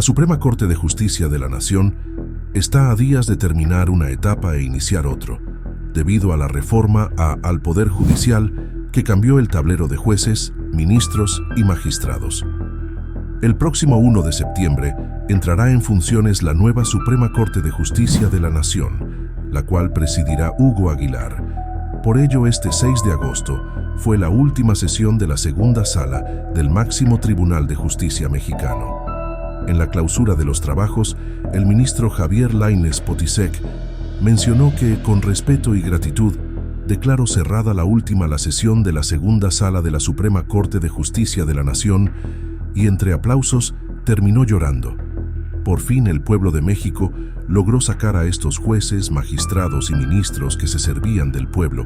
La Suprema Corte de Justicia de la Nación está a días de terminar una etapa e iniciar otro, debido a la reforma al Poder Judicial que cambió el tablero de jueces, ministros y magistrados. El próximo 1 de septiembre entrará en funciones la nueva Suprema Corte de Justicia de la Nación, la cual presidirá Hugo Aguilar. Por ello, este 6 de agosto fue la última sesión de la segunda sala del máximo Tribunal de Justicia mexicano. En la clausura de los trabajos, el ministro Javier Lainez Potisek mencionó que, con respeto y gratitud, declaró cerrada la sesión de la segunda sala de la Suprema Corte de Justicia de la Nación y, entre aplausos, terminó llorando. Por fin el pueblo de México logró sacar a estos jueces, magistrados y ministros que se servían del pueblo,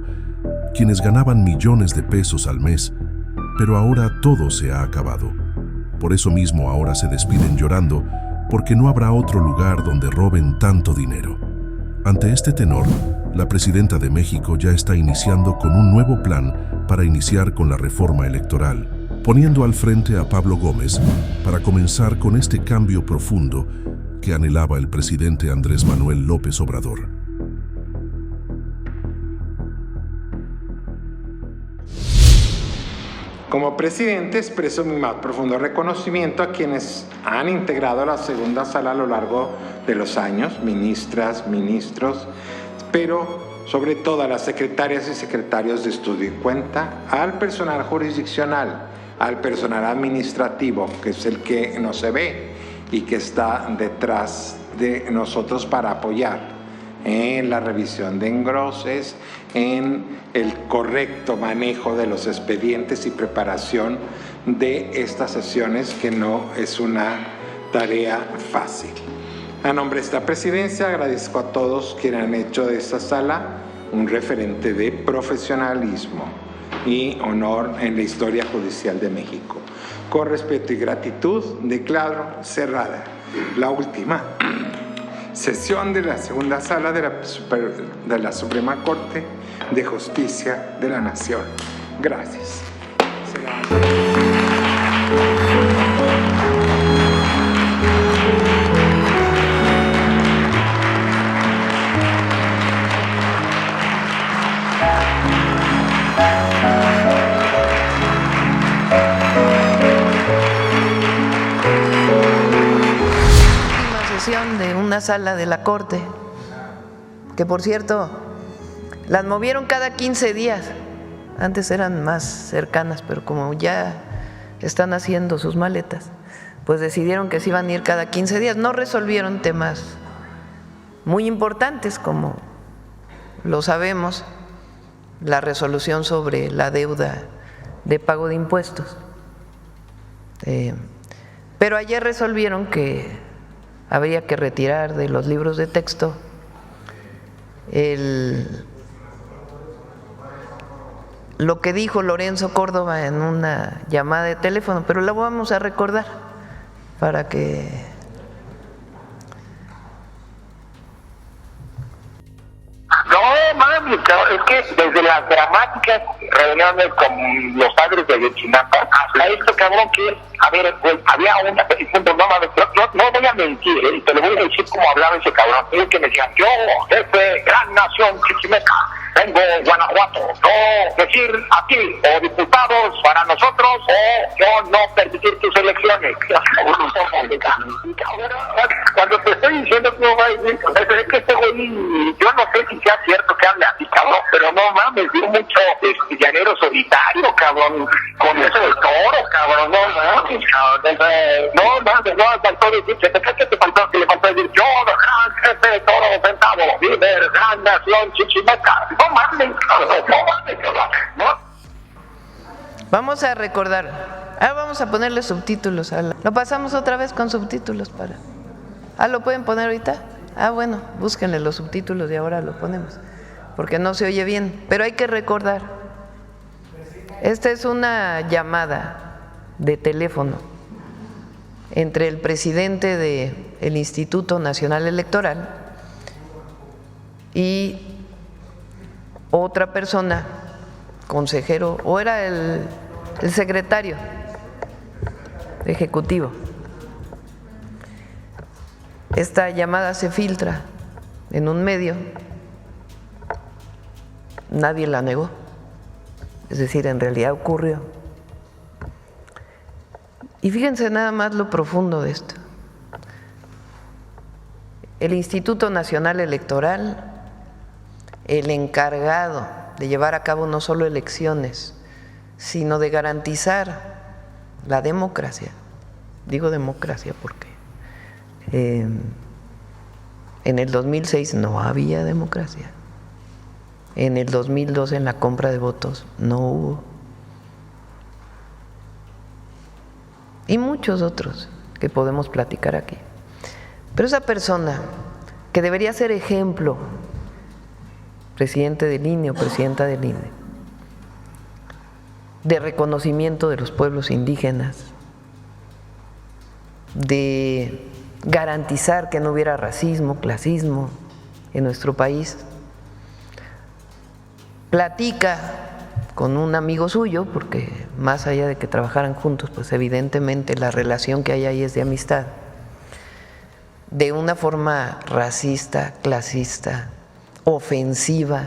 quienes ganaban millones de pesos al mes, pero ahora todo se ha acabado. Por eso mismo ahora se despiden llorando, porque no habrá otro lugar donde roben tanto dinero. Ante este tenor, la presidenta de México ya está iniciando con un nuevo plan para iniciar con la reforma electoral, poniendo al frente a Pablo Gómez para comenzar con este cambio profundo que anhelaba el presidente Andrés Manuel López Obrador. Como presidente, expreso mi más profundo reconocimiento a quienes han integrado la segunda sala a lo largo de los años, ministras, ministros, pero sobre todo a las secretarias y secretarios de estudio y cuenta, al personal jurisdiccional, al personal administrativo, que es el que no se ve y que está detrás de nosotros para apoyar en la revisión de engroses, en el correcto manejo de los expedientes y preparación de estas sesiones, que no es una tarea fácil. A nombre de esta presidencia agradezco a todos quienes han hecho de esta sala un referente de profesionalismo y honor en la historia judicial de México. Con respeto y gratitud declaro cerrada la última sesión de la segunda sala de la Suprema Corte de Justicia de la Nación. Gracias. De una sala de la Corte, que por cierto las movieron cada 15 días, antes eran más cercanas, pero como ya están haciendo sus maletas, pues decidieron que se iban a ir cada 15 días. No resolvieron temas muy importantes, como lo sabemos, la resolución sobre la deuda de pago de impuestos, pero ayer resolvieron que habría que retirar de los libros de texto lo que dijo Lorenzo Córdoba en una llamada de teléfono, pero la vamos a recordar para que… No, mami, es que desde las dramáticas reuniones con los padres de Ayotzinapa hasta esto, cabrón, que, a ver, pues, había una petición, no voy a mentir, te lo voy a decir como hablaba ese cabrón, es que me decían, yo, jefe, gran nación chichimeca, vengo Guanajuato, no decir a ti, o diputados para nosotros, o yo no permitir tus elecciones. Cuando te estoy diciendo que no va a decir, es que este güey, yo no sé si sea cierto que hable así, cabrón, pero no mames, dio mucho llanero solitario, cabrón, con eso del toro, cabrón, no mames, cabrón, no faltó decir, ¿qué te faltó? Que le faltó decir, yo, gran jefe de toro sentado, líder, gran nación chichimeca, no mames, cabrón, no. Vamos a recordar, vamos a ponerle subtítulos, lo pasamos otra vez con subtítulos para… ¿lo pueden poner ahorita? Bueno, búsquenle los subtítulos y ahora lo ponemos, porque no se oye bien, pero hay que recordar, esta es una llamada de teléfono entre el presidente del Instituto Nacional Electoral y otra persona, consejero, o era el secretario ejecutivo. esta llamada se filtra en un medio, nadie la negó, es decir, en realidad ocurrió. Y fíjense nada más lo profundo de esto. El Instituto Nacional Electoral, el encargado de llevar a cabo no solo elecciones, sino de garantizar la democracia. Digo democracia porque en el 2006 no había democracia. En el 2012 en la compra de votos no hubo. Y muchos otros que podemos platicar aquí. Pero esa persona que debería ser ejemplo, presidente del INE o presidenta del INE, de reconocimiento de los pueblos indígenas, de garantizar que no hubiera racismo, clasismo en nuestro país, platica con un amigo suyo, porque más allá de que trabajaran juntos, pues evidentemente la relación que hay ahí es de amistad, de una forma racista, clasista, ofensiva,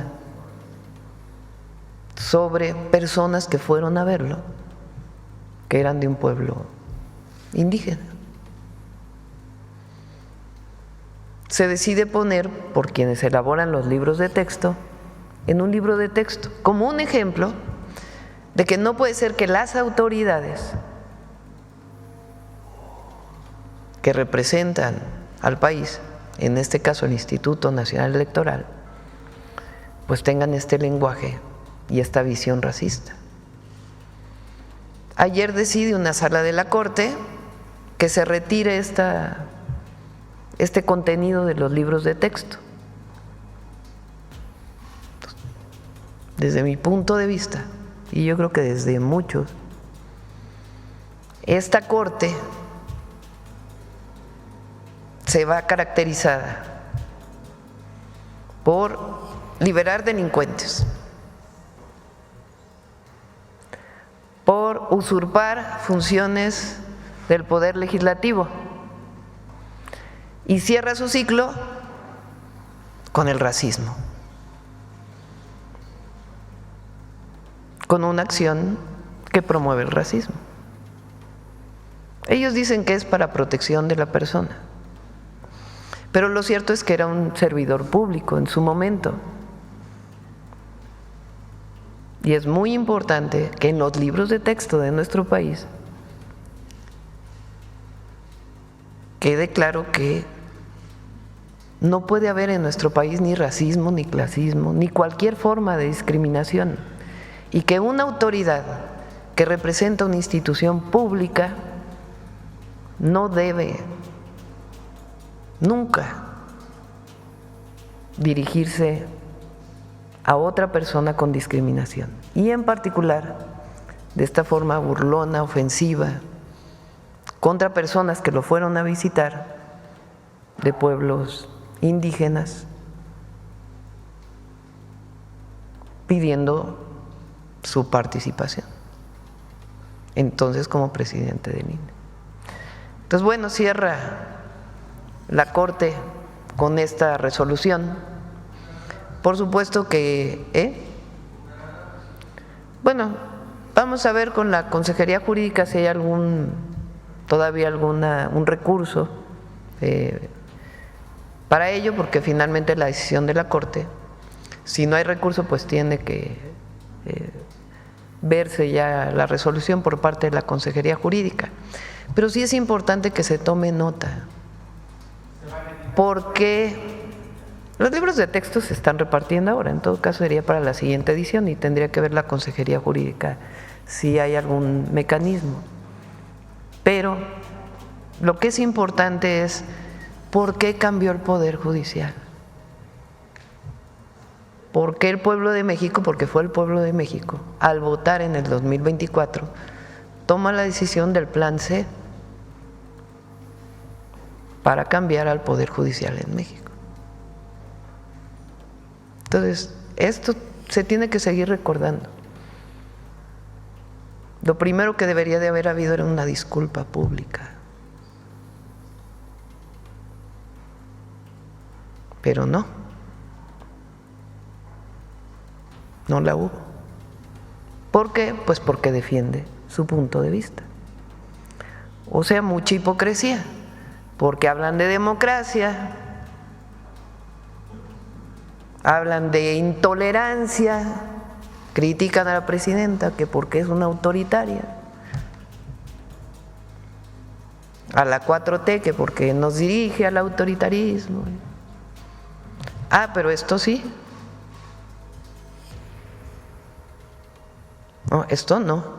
sobre personas que fueron a verlo, que eran de un pueblo indígena. Se decide poner, por quienes elaboran los libros de texto, en un libro de texto, como un ejemplo de que no puede ser que las autoridades que representan al país, en este caso el Instituto Nacional Electoral, pues tengan este lenguaje y esta visión racista. Ayer decide una sala de la Corte que se retire este contenido de los libros de texto. Desde mi punto de vista, y yo creo que desde muchos, esta Corte se va caracterizada por liberar delincuentes, por usurpar funciones del Poder Legislativo y cierra su ciclo con el racismo, con una acción que promueve el racismo. Ellos dicen que es para protección de la persona, pero lo cierto es que era un servidor público en su momento. Y es muy importante que en los libros de texto de nuestro país quede claro que no puede haber en nuestro país ni racismo, ni clasismo, ni cualquier forma de discriminación, y que una autoridad que representa una institución pública no debe nunca dirigirse a otra persona con discriminación, y en particular de esta forma burlona, ofensiva, contra personas que lo fueron a visitar de pueblos indígenas, pidiendo su participación, entonces como presidente del INE. Entonces, bueno, cierra la Corte con esta resolución. Por supuesto que, bueno, vamos a ver con la Consejería Jurídica si hay todavía un recurso para ello, porque finalmente la decisión de la Corte, si no hay recurso, pues tiene que verse ya la resolución por parte de la Consejería Jurídica. Pero sí es importante que se tome nota, porque los libros de texto se están repartiendo ahora, en todo caso sería para la siguiente edición y tendría que ver la Consejería Jurídica si hay algún mecanismo. Pero lo que es importante es por qué cambió el Poder Judicial. ¿Por qué el pueblo de México? Porque fue el pueblo de México, al votar en el 2024, toma la decisión del Plan C para cambiar al Poder Judicial en México. Entonces, esto se tiene que seguir recordando. Lo primero que debería de haber habido era una disculpa pública. pero no la hubo. ¿Por qué? Pues porque defiende su punto de vista. O sea, mucha hipocresía, porque hablan de democracia, hablan de intolerancia, critican a la presidenta que porque es una autoritaria, a la 4T que porque nos dirige al autoritarismo. Pero esto sí. No, esto no.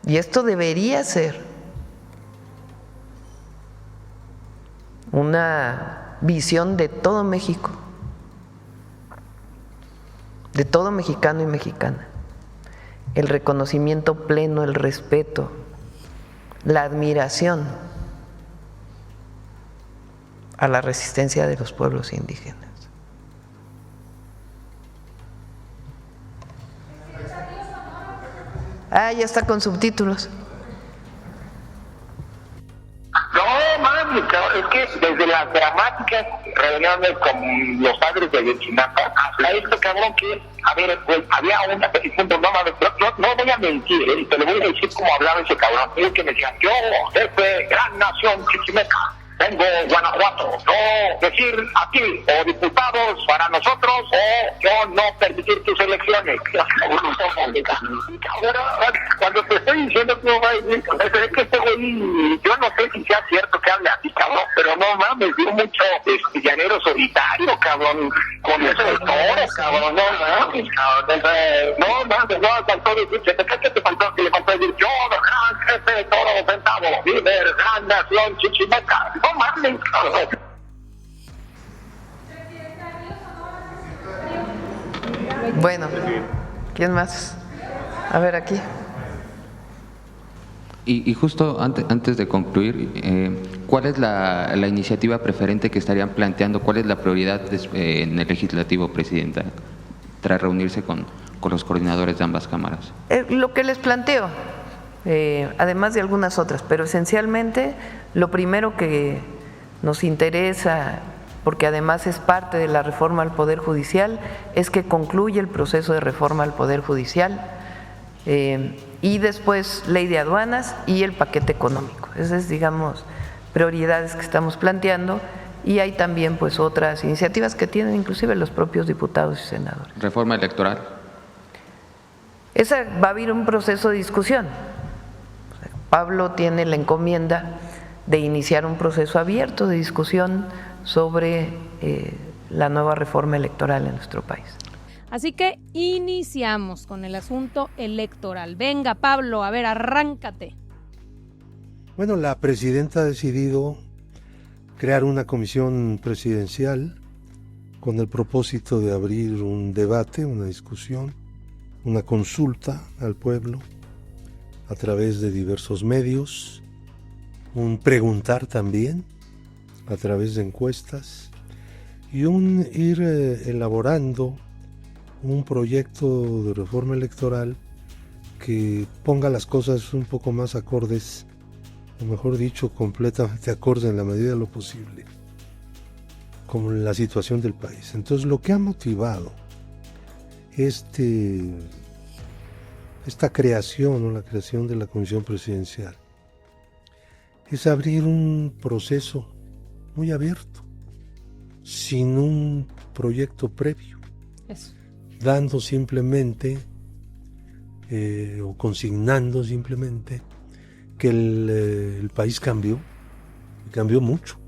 Y esto debería ser una visión de todo México, de todo mexicano y mexicana. El reconocimiento pleno, el respeto, la admiración a la resistencia de los pueblos indígenas. Ya está con subtítulos. No, mami, es que desde las dramáticas reuniones con los padres de Ayotzinapa hasta esto, cabrón, que, a ver, pues, había una petición, no voy a mentir, y te lo voy a decir como hablaba ese cabrón, el que me decía, yo, jefe, gran nación chichimeca, vengo Guanajuato, no decir a ti, o diputados para nosotros, o yo no permitir tus elecciones. Cuando te estoy diciendo que es que este güey, yo no sé si sea cierto que hable así, cabrón, pero no mames, dio mucho llanero solitario, cabrón, con eso de todo, cabrón, no mames, faltó decir, ¿qué te faltó? Que le faltó decir, yo, gran jefe de todo sentado, líder, gran nación chichimeca. No mames, cabrón. Bueno, ¿quién más? A ver, aquí. Y justo antes de concluir, ¿cuál es la iniciativa preferente que estarían planteando? ¿Cuál es la prioridad en el legislativo, presidenta, tras reunirse con los coordinadores de ambas cámaras? Lo que les planteo, además de algunas otras, pero esencialmente lo primero que nos interesa, porque además es parte de la reforma al Poder Judicial, es que concluya el proceso de reforma al Poder Judicial y después ley de aduanas y el paquete económico. Esas, digamos, prioridades que estamos planteando, y hay también pues otras iniciativas que tienen inclusive los propios diputados y senadores. ¿Reforma electoral? Esa va a haber un proceso de discusión. Pablo tiene la encomienda de iniciar un proceso abierto de discusión sobre la nueva reforma electoral en nuestro país. Así que iniciamos con el asunto electoral. Venga, Pablo, a ver, arráncate. Bueno, la presidenta ha decidido crear una comisión presidencial con el propósito de abrir un debate, una discusión, una consulta al pueblo a través de diversos medios, un preguntar también a través de encuestas y un ir elaborando un proyecto de reforma electoral que ponga las cosas un poco más acordes, o mejor dicho, completamente acordes en la medida de lo posible con la situación del país. Entonces, lo que ha motivado esta creación, o la creación de la comisión presidencial, es abrir un proceso muy abierto, sin un proyecto previo. Eso. Dando simplemente o consignando simplemente que el país cambió mucho,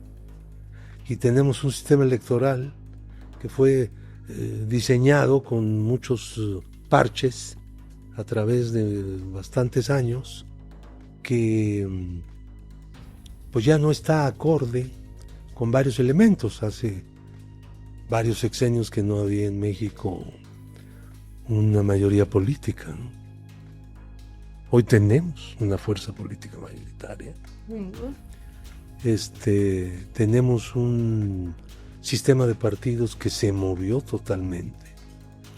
y tenemos un sistema electoral que fue diseñado con muchos parches a través de bastantes años, que pues ya no está acorde con varios elementos. Hace varios sexenios que no había en México una mayoría política, ¿no? Hoy tenemos una fuerza política mayoritaria. Tenemos un sistema de partidos que se movió totalmente.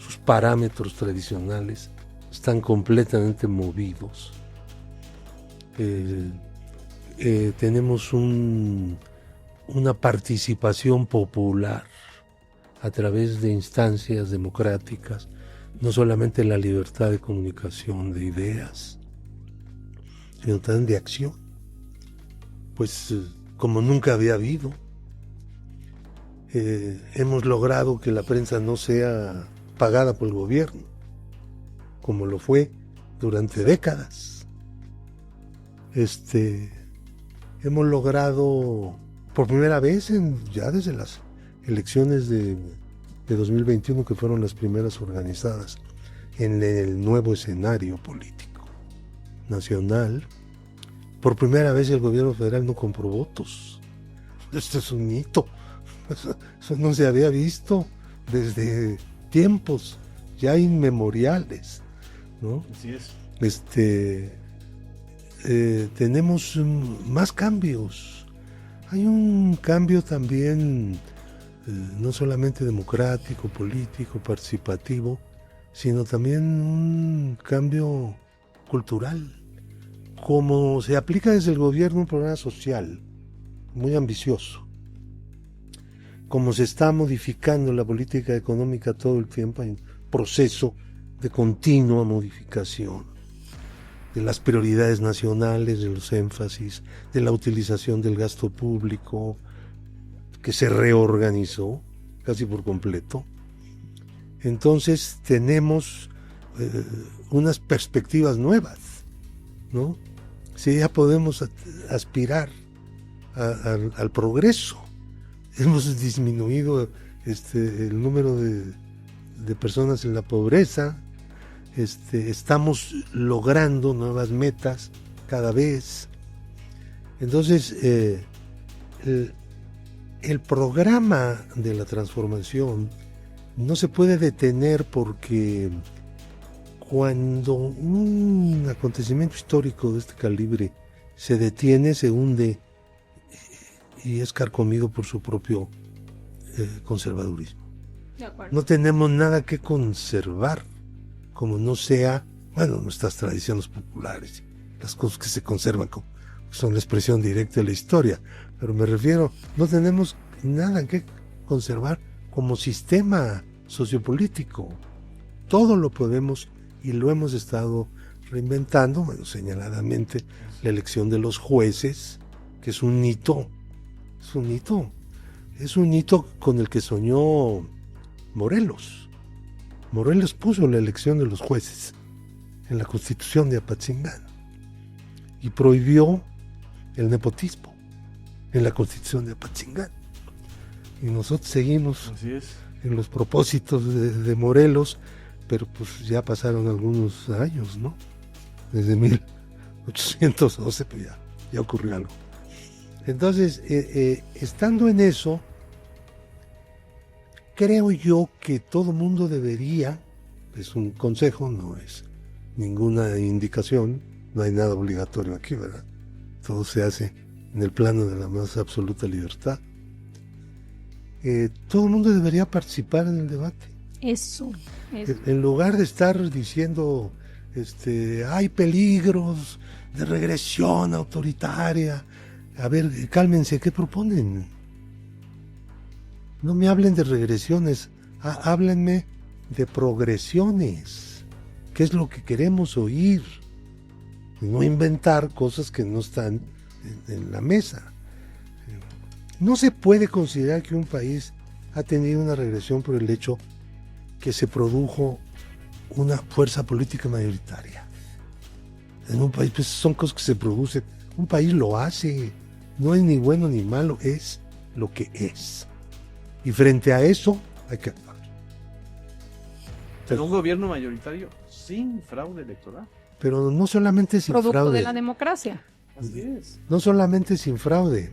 Sus parámetros tradicionales están completamente movidos. Tenemos un una participación popular a través de instancias democráticas, no solamente la libertad de comunicación de ideas, sino también de acción, pues como nunca había habido. Hemos logrado que la prensa no sea pagada por el gobierno, como lo fue durante décadas. Hemos logrado por primera vez, ya desde las elecciones de 2021, que fueron las primeras organizadas en el nuevo escenario político nacional, por primera vez el gobierno federal no compró votos. Esto es un hito. Eso no se había visto desde tiempos ya inmemoriales, ¿no? Así es. Tenemos más cambios. Hay un cambio también, no solamente democrático, político, participativo, sino también un cambio cultural. Como se aplica desde el gobierno un programa social muy ambicioso, como se está modificando la política económica todo el tiempo, hay un proceso de continua modificación de las prioridades nacionales, de los énfasis, de la utilización del gasto público, que se reorganizó casi por completo. Entonces tenemos unas perspectivas nuevas, ¿no? Sí, ya podemos aspirar al progreso. Hemos disminuido el número de personas en la pobreza. Estamos logrando nuevas metas cada vez. Entonces, el programa de la transformación no se puede detener, porque cuando un acontecimiento histórico de este calibre se detiene, se hunde y es carcomido por su propio conservadurismo. No tenemos nada que conservar, como no sea, nuestras tradiciones populares, las cosas que se conservan, son la expresión directa de la historia, pero me refiero, no tenemos nada que conservar como sistema sociopolítico. Todo lo podemos y lo hemos estado reinventando, señaladamente la elección de los jueces, que es un hito, es un hito con el que soñó Morelos. Morelos puso la elección de los jueces en la Constitución de Apatzingán y prohibió el nepotismo en la Constitución de Apatzingán. Y nosotros seguimos en los propósitos de Morelos, pero pues ya pasaron algunos años, ¿no? Desde 1812 pues ya ocurrió algo. Entonces, estando en eso, creo yo que todo mundo debería, es un consejo, no es ninguna indicación, no hay nada obligatorio aquí, ¿verdad? Todo se hace en el plano de la más absoluta libertad. Todo el mundo debería participar en el debate. Eso. En lugar de estar diciendo, hay peligros de regresión autoritaria. A ver, cálmense, ¿qué proponen? No me hablen de regresiones, háblenme de progresiones. ¿Qué es lo que queremos oír? Y no inventar cosas que no están en la mesa. No se puede considerar que un país ha tenido una regresión por el hecho que se produjo una fuerza política mayoritaria. En un país, pues son cosas que se producen. Un país lo hace. No es ni bueno ni malo, es lo que es. Y frente a eso hay que actuar. Pero un gobierno mayoritario sin fraude electoral. Pero no solamente sin Producto fraude. de la democracia. Así es. No solamente sin fraude,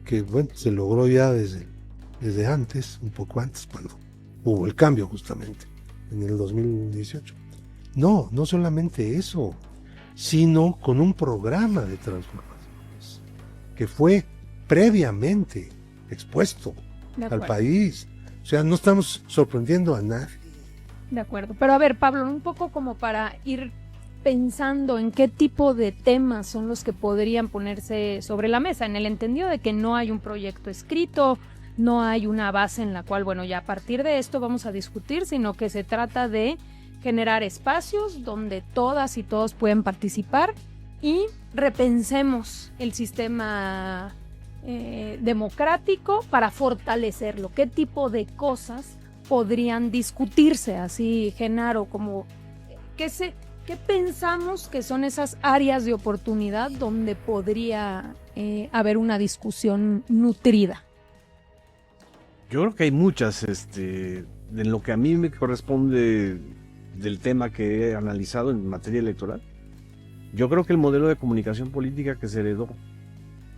que se logró ya desde antes, un poco antes, cuando hubo el cambio justamente, en el 2018. No solamente eso, sino con un programa de transformaciones que fue previamente expuesto al país. O sea, no estamos sorprendiendo a nadie. De acuerdo. Pero a ver, Pablo, un poco como para ir pensando en qué tipo de temas son los que podrían ponerse sobre la mesa, en el entendido de que no hay un proyecto escrito, no hay una base en la cual, bueno, ya a partir de esto vamos a discutir, sino que se trata de generar espacios donde todas y todos pueden participar y repensemos el sistema democrático para fortalecerlo. ¿Qué tipo de cosas podrían discutirse? Así, Genaro, como ¿qué pensamos que son esas áreas de oportunidad donde podría haber una discusión nutrida? Yo creo que hay muchas, en lo que a mí me corresponde del tema que he analizado en materia electoral. Yo creo que el modelo de comunicación política que se heredó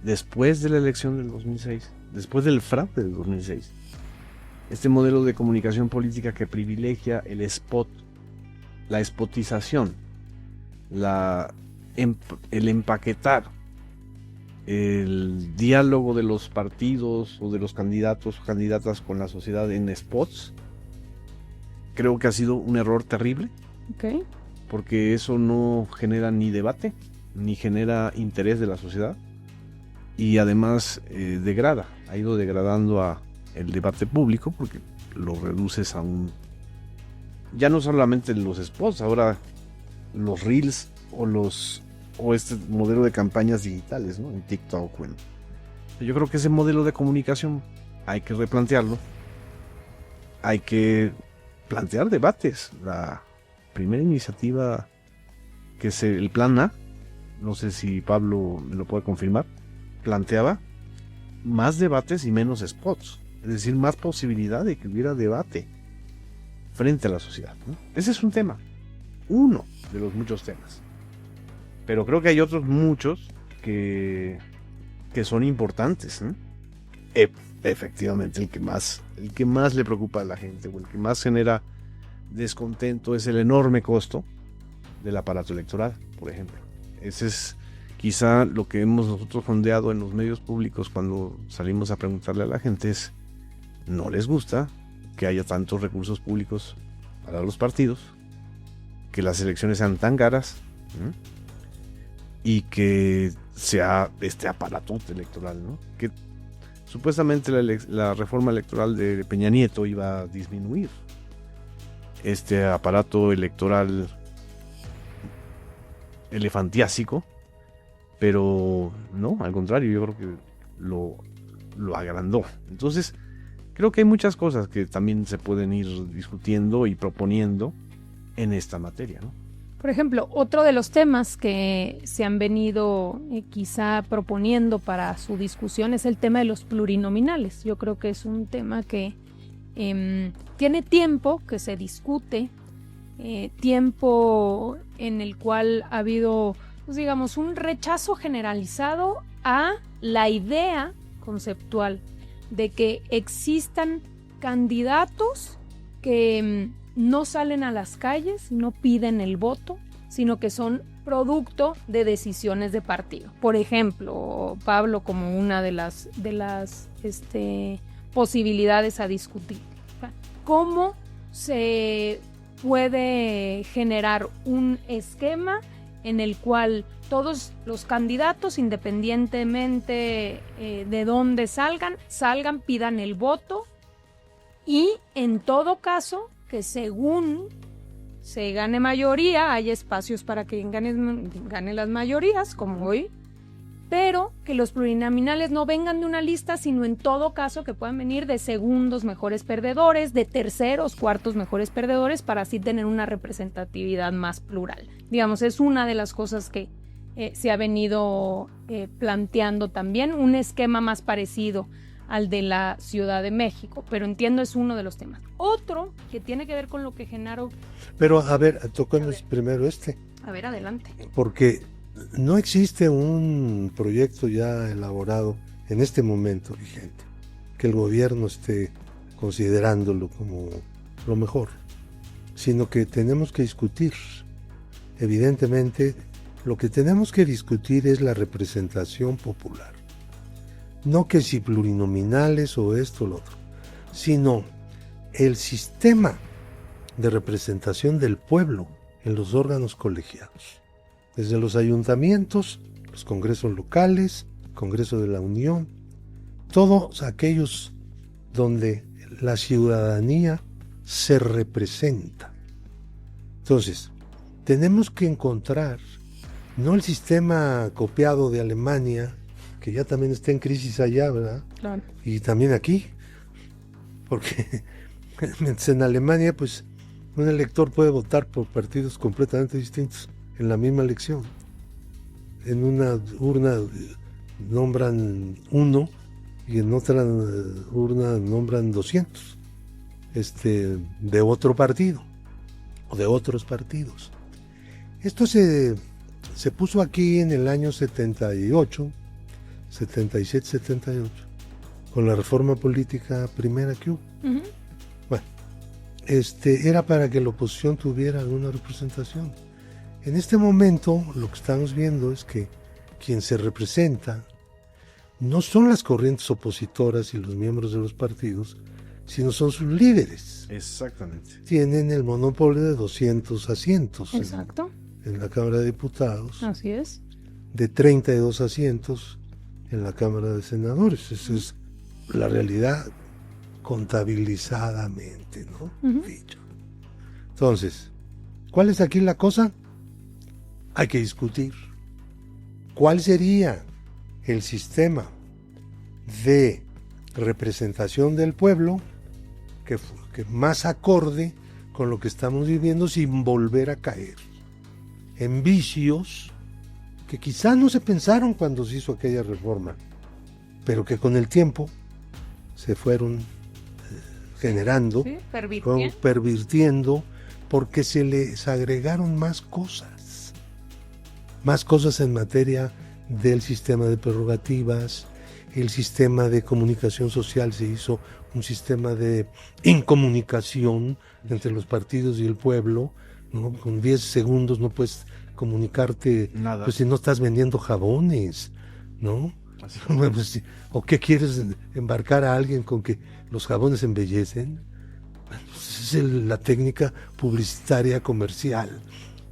después de la elección del 2006, después del fraude del 2006, este modelo de comunicación política que privilegia el spot, la spotización, el empaquetar, el diálogo de los partidos o de los candidatos o candidatas con la sociedad en spots, creo que ha sido un error terrible. Okay. Porque eso no genera ni debate, ni genera interés de la sociedad, y además ha ido degradando el debate público, porque lo reduces a ya no solamente los spots, ahora los reels o este modelo de campañas digitales, ¿no? En TikTok. Yo creo que ese modelo de comunicación hay que replantearlo, hay que plantear debates. La primera iniciativa, que es el Plan A, no sé si Pablo me lo puede confirmar, planteaba más debates y menos spots, es decir, más posibilidad de que hubiera debate frente a la sociedad, ¿no? Ese es un tema, uno de los muchos temas, pero creo que hay otros muchos que son importantes, ¿no? Efectivamente, el que más le preocupa a la gente, o el que más genera descontento, es el enorme costo del aparato electoral, por ejemplo. Ese es quizá lo que hemos nosotros fondeado en los medios públicos cuando salimos a preguntarle a la gente, es: no les gusta que haya tantos recursos públicos para los partidos, que las elecciones sean tan caras, ¿no? Y que sea este aparato electoral, ¿no? Que supuestamente la reforma electoral de Peña Nieto iba a disminuir este aparato electoral elefantiásico, pero no, al contrario, yo creo que lo agrandó. Entonces, creo que hay muchas cosas que también se pueden ir discutiendo y proponiendo en esta materia, ¿no? Por ejemplo, otro de los temas que se han venido quizá proponiendo para su discusión es el tema de los plurinominales. Yo creo que es un tema que tiene tiempo que se discute, tiempo en el cual ha habido, pues digamos, un rechazo generalizado a la idea conceptual de que existan candidatos que no salen a las calles, no piden el voto, sino que son producto de decisiones de partido. Por ejemplo, Pablo, como una de las posibilidades a discutir. ¿Cómo se puede generar un esquema en el cual todos los candidatos, independientemente de dónde salgan, pidan el voto, y en todo caso que según se gane mayoría, hay espacios para que gane las mayorías, como hoy, pero que los plurinominales no vengan de una lista, sino en todo caso que puedan venir de segundos mejores perdedores, de terceros, cuartos mejores perdedores, para así tener una representatividad más plural. Digamos, es una de las cosas que se ha venido planteando también, un esquema más parecido al de la Ciudad de México, pero entiendo es uno de los temas. Otro que tiene que ver con lo que Genaro... Pero a ver, toquemos primero A ver, adelante. Porque no existe un proyecto ya elaborado en este momento vigente, que el gobierno esté considerándolo como lo mejor, sino que tenemos que discutir. Evidentemente, lo que tenemos que discutir es la representación popular. No que si plurinominales o esto o lo otro, sino el sistema de representación del pueblo en los órganos colegiados, desde los ayuntamientos, los congresos locales, Congreso de la Unión, todos aquellos donde la ciudadanía se representa. Entonces, tenemos que encontrar no el sistema copiado de Alemania, que ya también está en crisis allá, ¿verdad? Claro. Y también aquí, porque mientras en Alemania, pues, un elector puede votar por partidos completamente distintos en la misma elección. En una urna nombran 1 y en otra urna nombran 200 de otro partido o de otros partidos. Esto se puso aquí en el año 78, 77, 78, con la reforma política primera que hubo. Ujú. Bueno, era para que la oposición tuviera alguna representación. En este momento lo que estamos viendo es que quien se representa no son las corrientes opositoras y los miembros de los partidos, sino son sus líderes. Exactamente. Tienen el monopolio de 200 asientos Exacto. en la Cámara de Diputados, Así es. de 32 asientos en la Cámara de Senadores. Esa es la realidad contabilizadamente, ¿no? Dicho. Entonces, ¿cuál es aquí la cosa? Hay que discutir cuál sería el sistema de representación del pueblo que más acorde con lo que estamos viviendo, sin volver a caer en vicios que quizá no se pensaron cuando se hizo aquella reforma, pero que con el tiempo se fueron generando, Sí, fueron pervirtiendo, porque se les agregaron más cosas en materia del sistema de prerrogativas. El sistema de comunicación social se hizo un sistema de incomunicación entre los partidos y el pueblo, ¿no? Con 10 segundos no puedes comunicarte, Nada. pues si no estás vendiendo jabones, ¿no? Así. Pues, ¿o qué quieres embarcar a alguien con que los jabones embellecen? Pues es la técnica publicitaria comercial.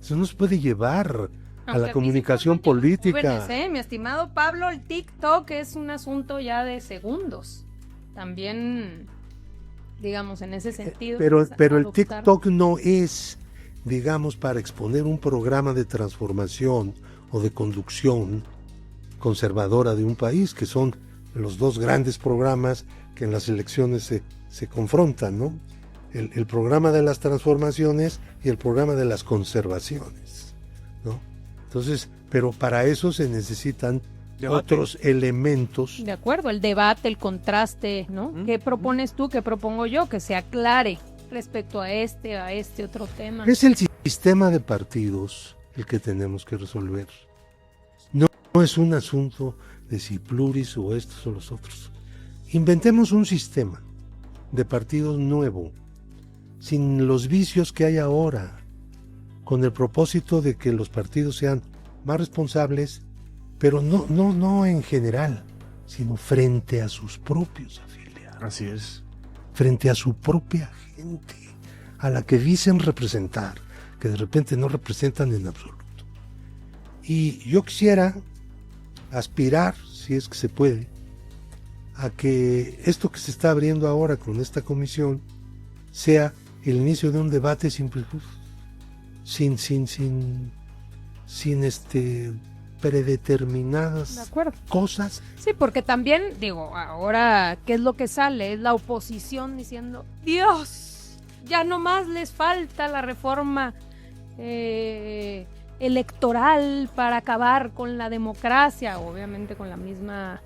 Eso no se puede llevar a la comunicación política. Jóvenes, mi estimado Pablo, el TikTok es un asunto ya de segundos. También, digamos, en ese sentido. Pero el adoptar- TikTok no es, digamos, para exponer un programa de transformación o de conducción conservadora de un país, que son los dos grandes programas que en las elecciones se confrontan, ¿no? El programa de las transformaciones y el programa de las conservaciones, ¿no? Entonces, pero para eso se necesitan Debate. otros elementos. De acuerdo, el debate, el contraste, ¿no? ¿Qué propones tú? ¿Qué propongo yo? Que se aclare respecto a este otro tema. Es el sistema de partidos el que tenemos que resolver. No es un asunto de si pluris o estos o los otros. Inventemos un sistema de partidos nuevo, sin los vicios que hay ahora, con el propósito de que los partidos sean más responsables, pero no en general, sino frente a sus propios afiliados, Así es. frente a su propia gente, a la que dicen representar, que de repente no representan en absoluto. Y yo quisiera aspirar, si es que se puede, a que esto que se está abriendo ahora con esta comisión sea el inicio de un debate sin prejuicios, sin predeterminadas De acuerdo. cosas. Sí, porque también, digo, ahora, ¿qué es lo que sale? Es la oposición diciendo, Dios, ya nomás les falta la reforma electoral para acabar con la democracia, obviamente con la misma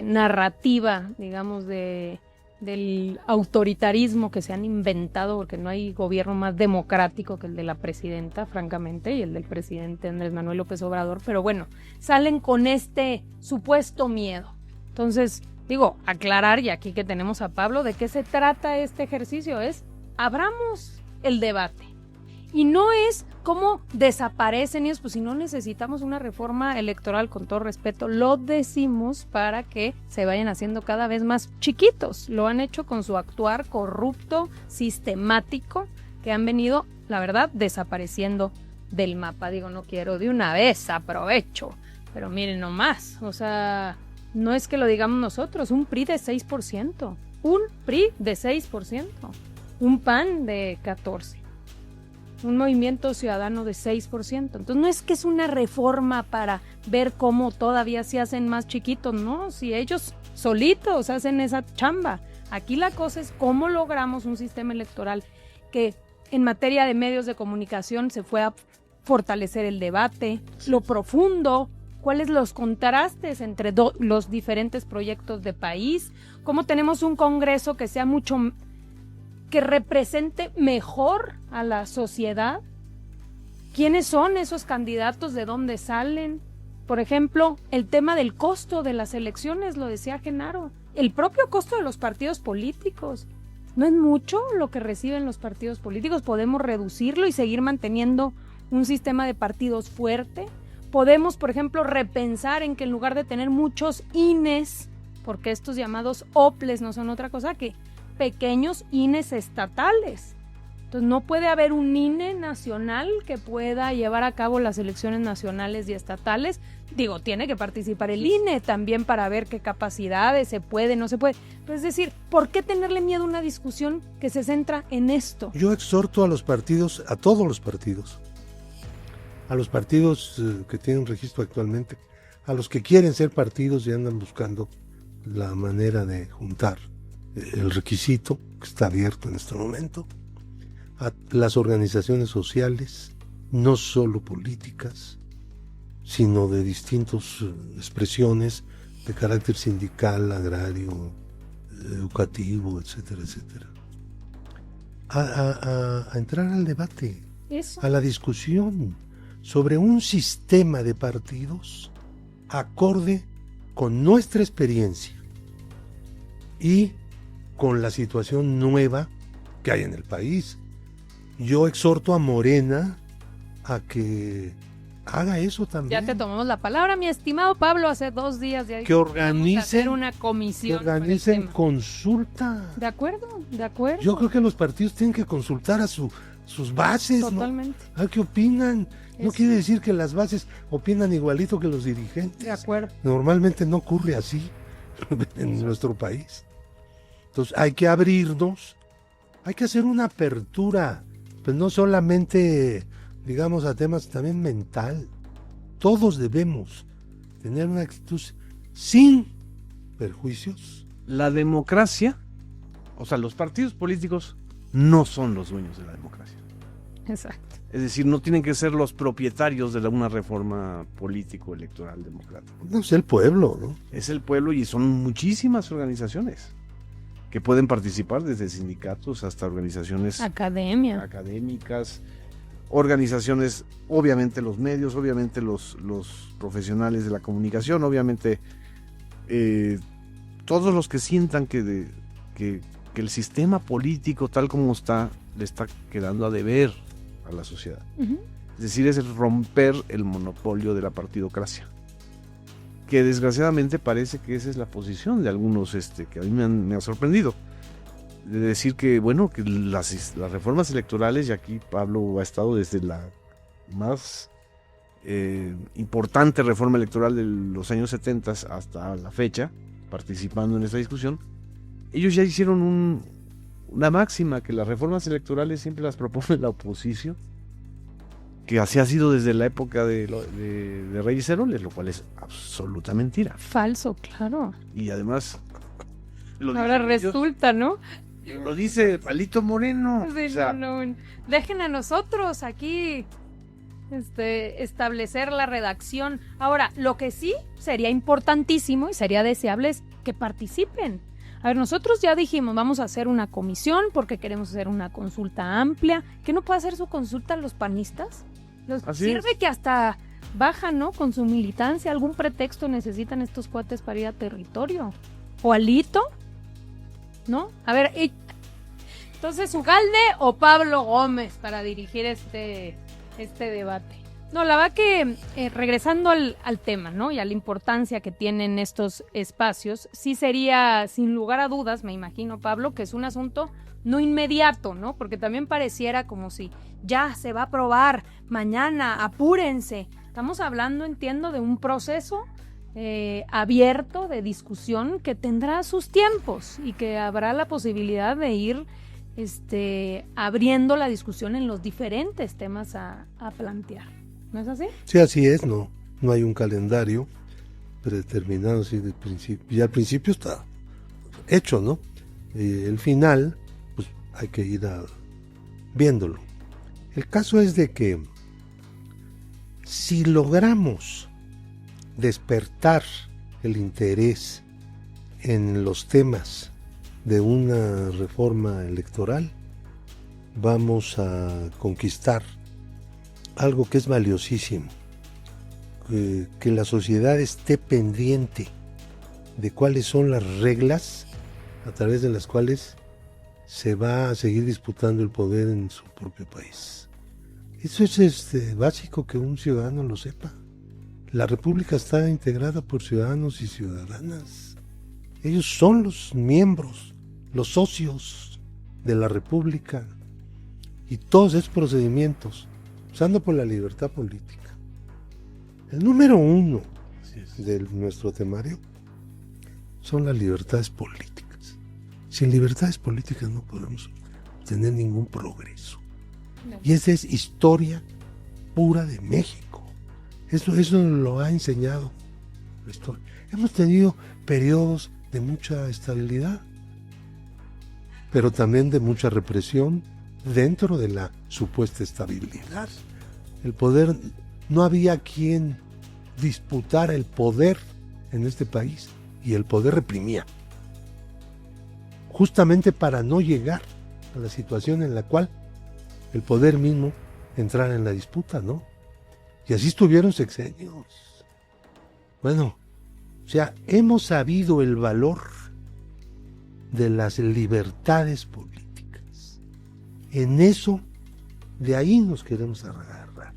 narrativa, digamos, del autoritarismo que se han inventado, porque no hay gobierno más democrático que el de la presidenta, francamente, y el del presidente Andrés Manuel López Obrador, pero bueno, salen con este supuesto miedo. Entonces, digo, aclarar, y aquí que tenemos a Pablo, ¿de qué se trata este ejercicio? Es, abramos el debate. Y no es cómo desaparecen ellos, pues si no necesitamos una reforma electoral, con todo respeto, lo decimos para que se vayan haciendo cada vez más chiquitos. Lo han hecho con su actuar corrupto, sistemático, que han venido la verdad, desapareciendo del mapa. Digo, no quiero de una vez, aprovecho, pero miren nomás, o sea, no es que lo digamos nosotros, un PRI de 6%, un PRI de 6%, un PAN de 14%, un Movimiento Ciudadano de 6%. Entonces no es que es una reforma para ver cómo todavía se hacen más chiquitos, no, si ellos solitos hacen esa chamba. Aquí la cosa es cómo logramos un sistema electoral que en materia de medios de comunicación se fue a fortalecer el debate, lo profundo, cuáles los contrastes entre los diferentes proyectos de país, cómo tenemos un Congreso que sea que represente mejor a la sociedad, quiénes son esos candidatos, de dónde salen. Por ejemplo, el tema del costo de las elecciones, lo decía Genaro, el propio costo de los partidos políticos. No es mucho lo que reciben los partidos políticos, podemos reducirlo y seguir manteniendo un sistema de partidos fuerte. Podemos, por ejemplo, repensar en que en lugar de tener muchos INES, porque estos llamados OPLES no son otra cosa que pequeños INES estatales. Entonces no puede haber un INE nacional que pueda llevar a cabo las elecciones nacionales y estatales. Digo, tiene que participar el INE también para ver qué capacidades se puede, no se puede. Pero es decir, ¿por qué tenerle miedo a una discusión que se centra en esto? Yo exhorto a los partidos, a todos los partidos que tienen registro actualmente, a los que quieren ser partidos y andan buscando la manera de juntar el requisito que está abierto en este momento, a las organizaciones sociales, no solo políticas, sino de distintas expresiones de carácter sindical, agrario, educativo, etcétera, etcétera, a entrar al debate, a la discusión sobre un sistema de partidos acorde con nuestra experiencia y con la situación nueva que hay en el país. Yo exhorto a Morena a que haga eso también. Ya te tomamos la palabra, mi estimado Pablo, hace 2 días ya que organicen, hacer una comisión. Que organicen consulta. De acuerdo, de acuerdo. Yo creo que los partidos tienen que consultar a sus bases. Totalmente. ¿No? ¿A qué opinan? No quiere decir que las bases opinan igualito que los dirigentes. De acuerdo. Normalmente no ocurre así en nuestro país. Entonces hay que abrirnos, hay que hacer una apertura, pues no solamente, digamos, a temas también mental. Todos debemos tener una actitud sin perjuicios. La democracia, o sea, los partidos políticos no son los dueños de la democracia. Exacto. Es decir, no tienen que ser los propietarios de una reforma político-electoral democrática. No, es el pueblo, ¿no? Es el pueblo y son muchísimas organizaciones que pueden participar, desde sindicatos hasta organizaciones académicas, organizaciones, obviamente los medios, obviamente los profesionales de la comunicación, obviamente todos los que sientan que el sistema político tal como está le está quedando a deber a la sociedad. Uh-huh. Es decir, es romper el monopolio de la partidocracia, que desgraciadamente parece que esa es la posición de algunos que a mí me ha sorprendido, de decir que, bueno, que las reformas electorales, y aquí Pablo ha estado desde la más importante reforma electoral de los años 70 hasta la fecha, participando en esta discusión. Ellos ya hicieron una máxima, que las reformas electorales siempre las propone la oposición, que así ha sido desde la época de Reyes Heroles, lo cual es absoluta mentira. Falso, claro. Y además ahora resulta, ¿no? Lo dice Palito Moreno. Sí, o sea, no. Dejen a nosotros aquí establecer la redacción. Ahora, lo que sí sería importantísimo y sería deseable es que participen. A ver, nosotros ya dijimos, vamos a hacer una comisión porque queremos hacer una consulta amplia. ¿Qué no puede hacer su consulta los panistas? Sirve que hasta bajan, ¿no? Con su militancia, algún pretexto necesitan estos cuates para ir a territorio. ¿O Alito? ¿No? A ver, entonces, ¿Ugalde o Pablo Gómez para dirigir este debate? No, la verdad que regresando al tema, ¿no? Y a la importancia que tienen estos espacios, sí sería, sin lugar a dudas, me imagino, Pablo, que es un asunto no inmediato, ¿no? Porque también pareciera como si ya se va a aprobar mañana, apúrense. Estamos hablando, entiendo, de un proceso abierto de discusión que tendrá sus tiempos y que habrá la posibilidad de ir abriendo la discusión en los diferentes temas a plantear. ¿No es así? Sí, así es, no hay un calendario predeterminado así de principio. Y al principio está hecho, ¿no? El final, pues hay que ir viéndolo. El caso es de que si logramos despertar el interés en los temas de una reforma electoral, vamos a conquistar algo que es valiosísimo, que la sociedad esté pendiente de cuáles son las reglas a través de las cuales se va a seguir disputando el poder en su propio país. Eso es básico que un ciudadano lo sepa. La República está integrada por ciudadanos y ciudadanas. Ellos son los miembros, los socios de la República, y todos esos procedimientos, usando por la libertad política. El número 1 de nuestro temario son las libertades políticas. Sin libertades políticas no podemos tener ningún progreso. No. Y esa es historia pura de México. Eso lo ha enseñado la historia. Hemos tenido periodos de mucha estabilidad, pero también de mucha represión dentro de la supuesta estabilidad. El poder, no había quien disputara el poder en este país, y el poder reprimía, justamente para no llegar a la situación en la cual el poder mismo entrara en la disputa, ¿no? Y así estuvieron sexenios. Bueno, o sea, hemos sabido el valor de las libertades políticas. En eso, de ahí nos queremos agarrar,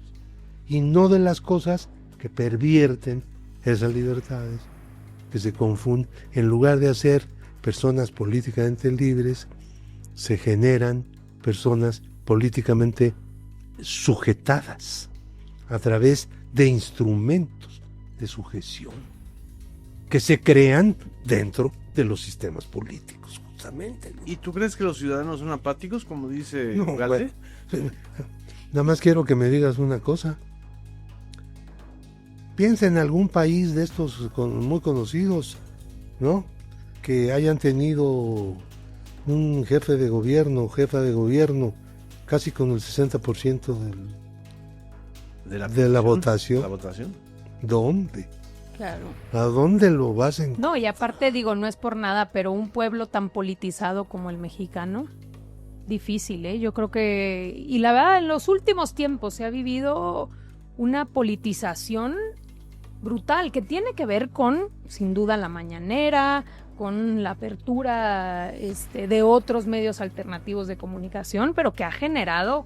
y no de las cosas que pervierten esas libertades, que se confunden. En lugar de hacer personas políticamente libres, se generan personas políticamente sujetadas a través de instrumentos de sujeción que se crean dentro de los sistemas políticos, justamente, ¿no? ¿Y tú crees que los ciudadanos son apáticos, como dice Galde? Bueno, nada más quiero que me digas una cosa. Piensa en algún país de estos muy conocidos, ¿no? Que hayan tenido un jefe de gobierno, jefa de gobierno, casi con el 60% de la votación. ¿La votación? ¿Dónde? Claro. ¿A dónde lo vas a encontrar? No, y aparte digo, no es por nada, pero un pueblo tan politizado como el mexicano, difícil, ¿eh? Yo creo que, y la verdad, en los últimos tiempos se ha vivido una politización brutal, que tiene que ver con, sin duda, la mañanera, con la apertura de otros medios alternativos de comunicación, pero que ha generado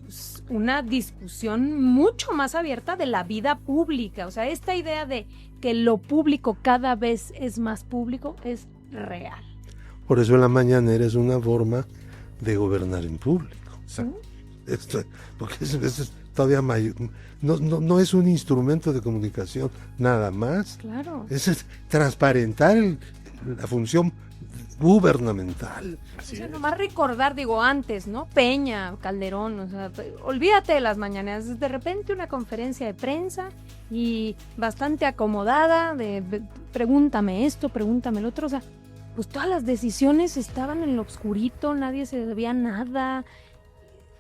pues, una discusión mucho más abierta de la vida pública. O sea, esta idea de que lo público cada vez es más público es real. Por eso la mañanera es una forma de gobernar en público. Porque es todavía mayor. No es un instrumento de comunicación nada más. Claro. Es transparentar la función gubernamental. Así o sea, nomás recordar, digo, antes, ¿no? Peña, Calderón, o sea, olvídate de las mañaneras. De repente una conferencia de prensa y bastante acomodada de pregúntame esto, pregúntame lo otro. O sea, pues todas las decisiones estaban en lo oscurito, nadie se debía nada.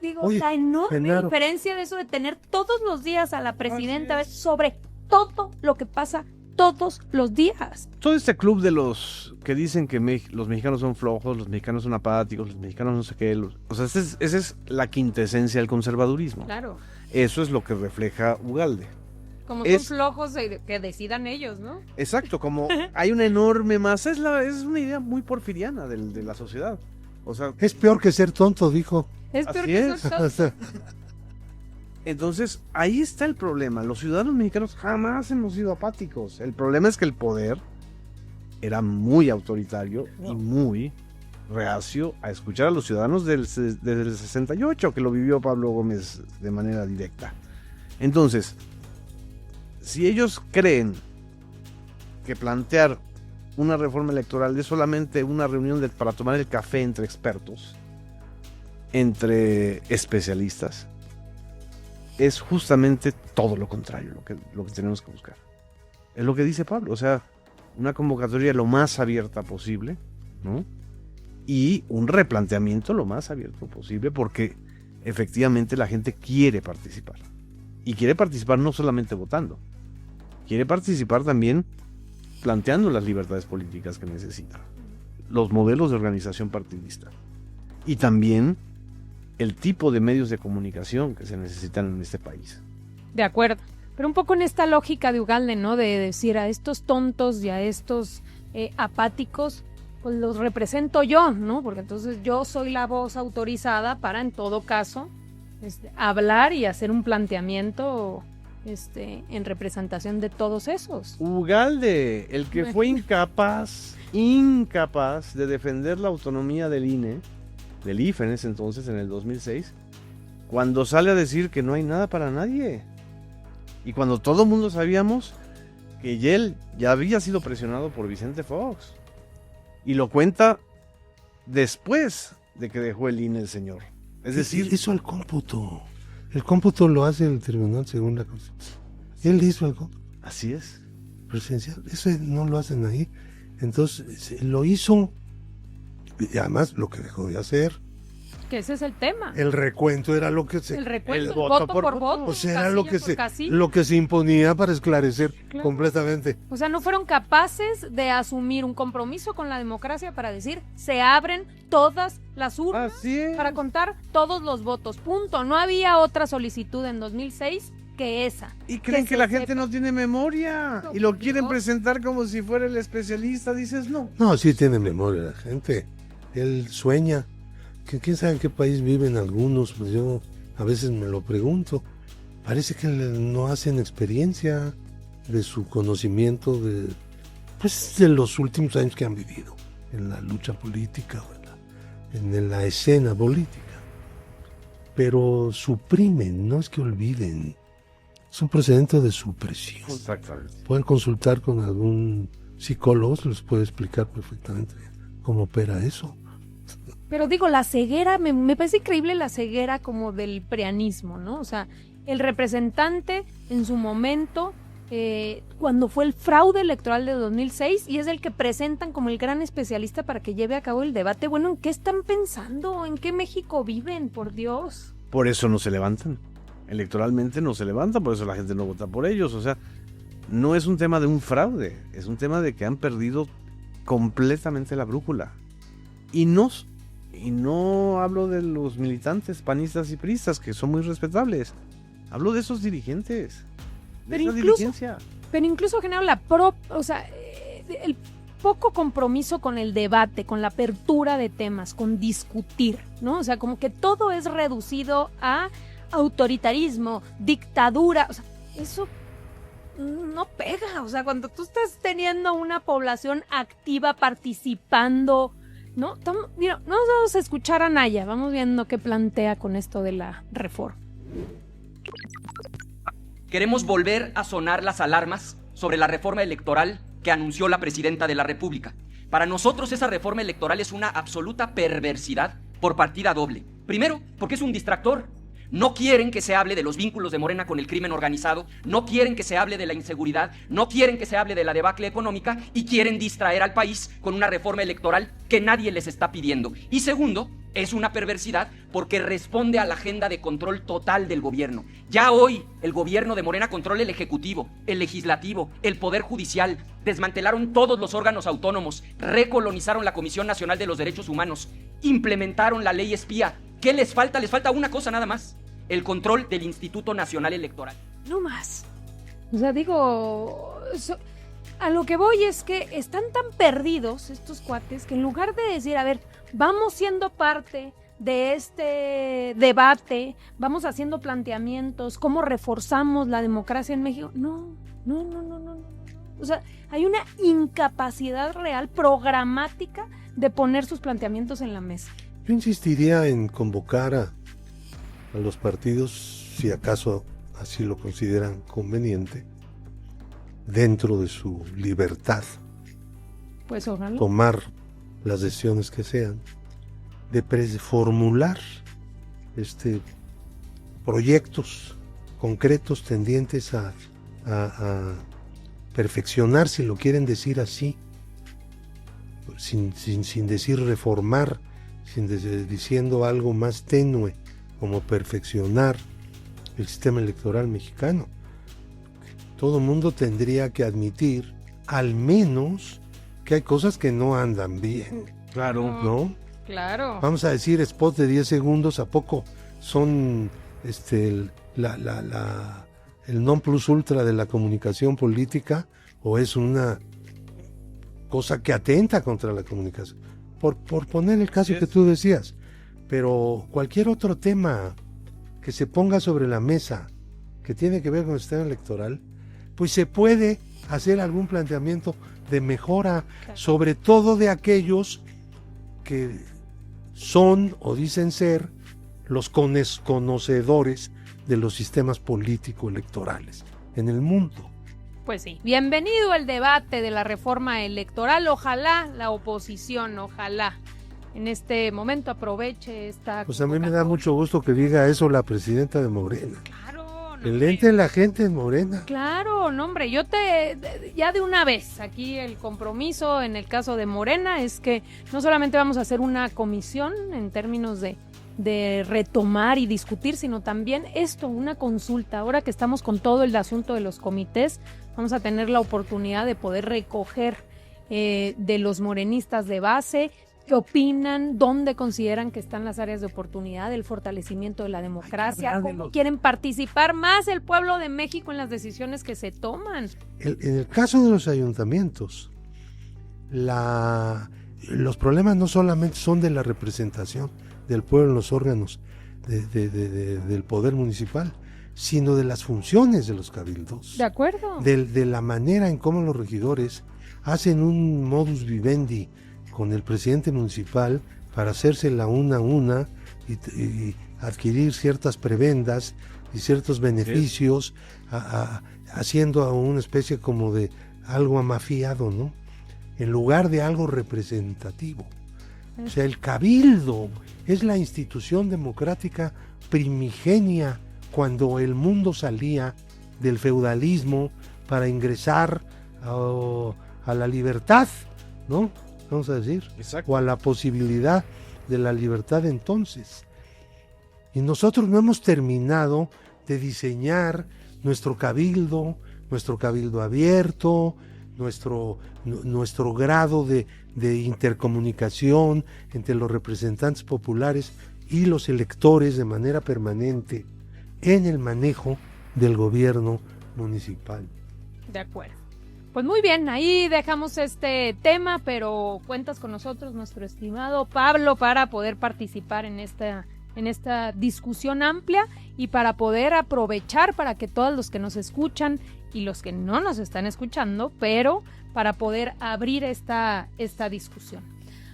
Digo, oye, la enorme diferencia de eso de tener todos los días a la presidenta sobre todo lo que pasa todos los días. Todo este club de los que dicen que los mexicanos son flojos, los mexicanos son apáticos, los mexicanos no sé qué, o sea, esa es la quintesencia del conservadurismo. Claro. Eso es lo que refleja Ugalde. Como son flojos que decidan ellos, ¿no? Exacto, como hay una enorme masa, es una idea muy porfiriana de la sociedad. O sea, es peor que ser tonto, dijo. Es peor que ser tonto. Entonces, ahí está el problema. Los ciudadanos mexicanos jamás hemos sido apáticos. El problema es que el poder era muy autoritario y muy reacio a escuchar a los ciudadanos desde el 68, que lo vivió Pablo Gómez de manera directa. Entonces, si ellos creen que plantear una reforma electoral es solamente una reunión para tomar el café entre expertos, entre especialistas, es justamente todo lo contrario lo que tenemos que buscar. Es lo que dice Pablo, o sea, una convocatoria lo más abierta posible, ¿no? Y un replanteamiento lo más abierto posible, porque efectivamente la gente quiere participar. Y quiere participar no solamente votando, quiere participar también planteando las libertades políticas que necesita, los modelos de organización partidista y también el tipo de medios de comunicación que se necesitan en este país. De acuerdo, pero un poco en esta lógica de Ugalde, ¿no? De decir a estos tontos y a estos apáticos, pues los represento yo, ¿no? Porque entonces yo soy la voz autorizada para, en todo caso, hablar y hacer un planteamiento en representación de todos esos. Ugalde, el que fue incapaz de defender la autonomía del INE, del IFE en ese entonces, en el 2006, cuando sale a decir que no hay nada para nadie. Y cuando todo el mundo sabíamos que él ya había sido presionado por Vicente Fox. Y lo cuenta después de que dejó el INE el señor. Es decir, hizo el cómputo. El cómputo lo hace el tribunal según la Constitución. Él hizo el cómputo. Así es. Presidencial. Eso no lo hacen ahí. Entonces, lo hizo. Y además, lo que dejó de hacer. Que ese es el tema. El recuento era lo que se... El recuento, el voto por voto. O sea, era lo que se imponía para esclarecer completamente. O sea, no fueron capaces de asumir un compromiso con la democracia para decir, se abren todas las urnas para contar todos los votos. Punto. No había otra solicitud en 2006 que esa. Y creen que la gente no tiene memoria. No, y lo quieren presentar como si fuera el especialista. Dices, no. No, sí tiene memoria la gente. Él sueña. Que quién sabe en qué país viven algunos, pues yo a veces me lo pregunto. Parece que no hacen experiencia de su conocimiento de los últimos años que han vivido en la lucha política o en la escena política. Pero suprimen, no es que olviden. Es un procedimiento de supresión. Exactamente. Pueden consultar con algún psicólogo, les puede explicar perfectamente cómo opera eso. Pero digo, la ceguera, me parece increíble la ceguera como del preanismo, ¿no? O sea, el representante en su momento, cuando fue el fraude electoral de 2006, y es el que presentan como el gran especialista para que lleve a cabo el debate. Bueno, ¿en qué están pensando? ¿En qué México viven? Por Dios. Por eso no se levantan. Electoralmente no se levantan, por eso la gente no vota por ellos. O sea, no es un tema de un fraude, es un tema de que han perdido completamente la brújula. Y no hablo de los militantes panistas y priistas, que son muy respetables. Hablo de esos dirigentes, de esa dirigencia. Pero incluso, Genaro, el poco compromiso con el debate, con la apertura de temas, con discutir, ¿no? O sea, como que todo es reducido a autoritarismo, dictadura. O sea, eso no pega. O sea, cuando tú estás teniendo una población activa participando... No, mira, no vamos a escuchar a Naya, vamos viendo qué plantea con esto de la reforma. Queremos volver a sonar las alarmas sobre la reforma electoral que anunció la presidenta de la República. Para nosotros esa reforma electoral es una absoluta perversidad por partida doble. Primero, porque es un distractor. No quieren que se hable de los vínculos de Morena con el crimen organizado, no quieren que se hable de la inseguridad, no quieren que se hable de la debacle económica y quieren distraer al país con una reforma electoral que nadie les está pidiendo. Y segundo, es una perversidad porque responde a la agenda de control total del gobierno. Ya hoy el gobierno de Morena controla el Ejecutivo, el Legislativo, el Poder Judicial, desmantelaron todos los órganos autónomos, recolonizaron la Comisión Nacional de los Derechos Humanos, implementaron la ley espía. ¿Qué les falta? Les falta una cosa nada más: el control del Instituto Nacional Electoral. No más. O sea, digo, a lo que voy es que están tan perdidos estos cuates que en lugar de decir, a ver, vamos siendo parte de este debate, vamos haciendo planteamientos, cómo reforzamos la democracia en México. No. O sea, hay una incapacidad real, programática, de poner sus planteamientos en la mesa. Yo insistiría en convocar a los partidos, si acaso así lo consideran conveniente, dentro de su libertad, Pues ojalá. tomar las decisiones que sean, de formular proyectos concretos tendientes a perfeccionar, si lo quieren decir así, sin decir reformar, diciendo algo más tenue, como perfeccionar el sistema electoral mexicano. Todo mundo tendría que admitir, al menos, que hay cosas que no andan bien. Claro. ¿No? Claro. Vamos a decir, spots de 10 segundos, ¿a poco son el non plus ultra de la comunicación política, o es una cosa que atenta contra la comunicación? Por poner el caso que tú decías, pero cualquier otro tema que se ponga sobre la mesa que tiene que ver con el sistema electoral, pues se puede hacer algún planteamiento de mejora, sobre todo de aquellos que son o dicen ser los conocedores de los sistemas político-electorales en el mundo. Pues sí, bienvenido el debate de la reforma electoral. Ojalá la oposición, ojalá en este momento aproveche esta... Pues a mí me da mucho gusto que diga eso la presidenta de Morena. Claro, no, El ente de la gente en Morena. Claro, no hombre, ya de una vez, aquí el compromiso en el caso de Morena es que no solamente vamos a hacer una comisión en términos de retomar y discutir, sino también una consulta. Ahora que estamos con todo el asunto de los comités, vamos a tener la oportunidad de poder recoger de los morenistas de base qué opinan, dónde consideran que están las áreas de oportunidad, el fortalecimiento de la democracia, cómo quieren participar más el pueblo de México en las decisiones que se toman. En el caso de los ayuntamientos, los problemas no solamente son de la representación del pueblo en los órganos del poder municipal, sino de las funciones de los cabildos. De acuerdo. De la manera en cómo los regidores hacen un modus vivendi con el presidente municipal para hacérsela una a una y adquirir ciertas prebendas y ciertos beneficios, haciendo una especie como de algo amafiado, ¿no? En lugar de algo representativo. O sea, el cabildo es la institución democrática primigenia cuando el mundo salía del feudalismo para ingresar a la libertad, ¿no? Vamos a decir, exacto, o a la posibilidad de la libertad entonces. Y nosotros no hemos terminado de diseñar nuestro cabildo abierto, nuestro grado de intercomunicación entre los representantes populares y los electores de manera permanente en el manejo del gobierno municipal. De acuerdo. Pues muy bien, ahí dejamos este tema, pero cuentas con nosotros, nuestro estimado Pablo, para poder participar en esta discusión amplia y para poder aprovechar para que todos los que nos escuchan y los que no nos están escuchando, pero para poder abrir esta discusión.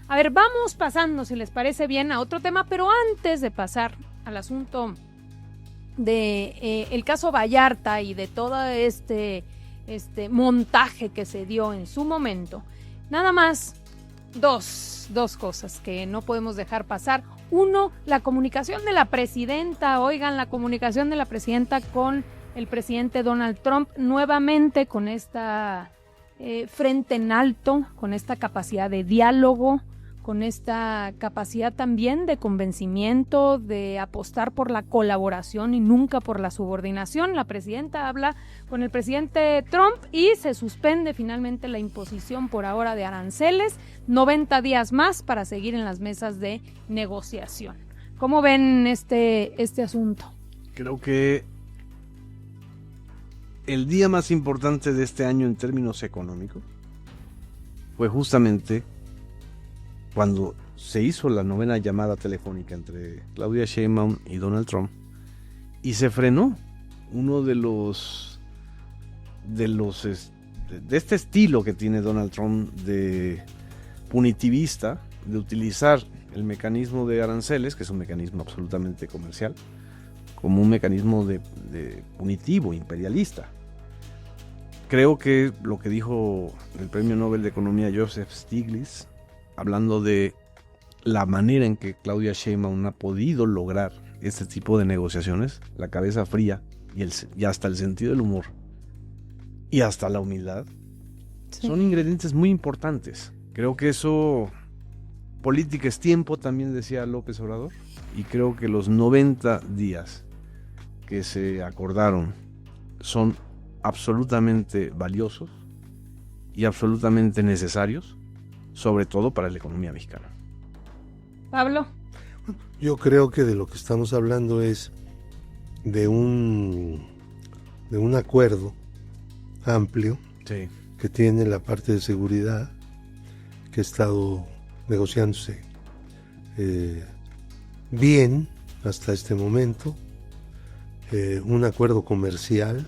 A ver, vamos pasando, si les parece bien, a otro tema, pero antes de pasar al asunto de el caso Vallarta y de todo este montaje que se dio en su momento, nada más dos cosas que no podemos dejar pasar. Uno, la comunicación de la presidenta. Oigan, la comunicación de la presidenta con el presidente Donald Trump, nuevamente con esta frente en alto, con esta capacidad de diálogo, con esta capacidad también de convencimiento, de apostar por la colaboración y nunca por la subordinación. La presidenta habla con el presidente Trump y se suspende finalmente la imposición por ahora de aranceles, 90 días más para seguir en las mesas de negociación. ¿Cómo ven este asunto? Creo que el día más importante de este año en términos económicos fue justamente cuando se hizo la 9ª llamada telefónica entre Claudia Sheinbaum y Donald Trump y se frenó uno de los de este estilo que tiene Donald Trump de punitivista, de utilizar el mecanismo de aranceles, que es un mecanismo absolutamente comercial, como un mecanismo de punitivo, imperialista. Creo que lo que dijo el Premio Nobel de Economía Joseph Stiglitz, hablando de la manera en que Claudia Sheinbaum ha podido lograr este tipo de negociaciones, la cabeza fría y hasta el sentido del humor y hasta la humildad, sí, son ingredientes muy importantes. Creo que eso, política es tiempo, también decía López Obrador, y creo que los 90 días que se acordaron son absolutamente valiosos y absolutamente necesarios, sobre todo para la economía mexicana. Pablo. Yo creo que de lo que estamos hablando es de un acuerdo amplio, sí, que tiene la parte de seguridad, que ha estado negociándose bien hasta este momento, un acuerdo comercial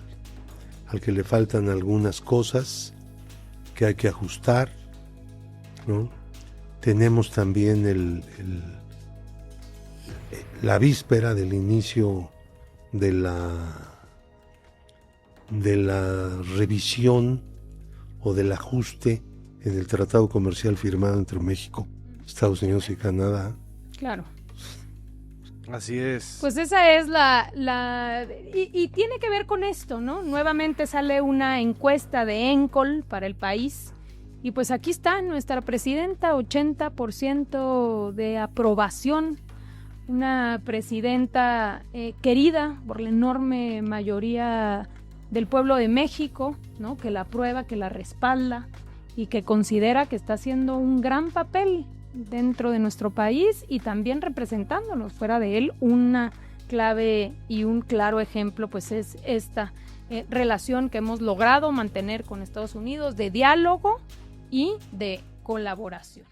al que le faltan algunas cosas que hay que ajustar, ¿no? Tenemos también la víspera del inicio de la revisión o del ajuste en el tratado comercial firmado entre México, Estados Unidos y Canadá. Claro. Así es. Pues esa es y tiene que ver con esto, ¿no? Nuevamente sale una encuesta de ENCOL para el país y pues aquí está nuestra presidenta, 80% de aprobación, una presidenta querida por la enorme mayoría del pueblo de México, ¿no? Que la aprueba, que la respalda y que considera que está haciendo un gran papel dentro de nuestro país y también representándonos. Fuera de él, una clave y un claro ejemplo pues es esta relación que hemos logrado mantener con Estados Unidos de diálogo y de colaboración.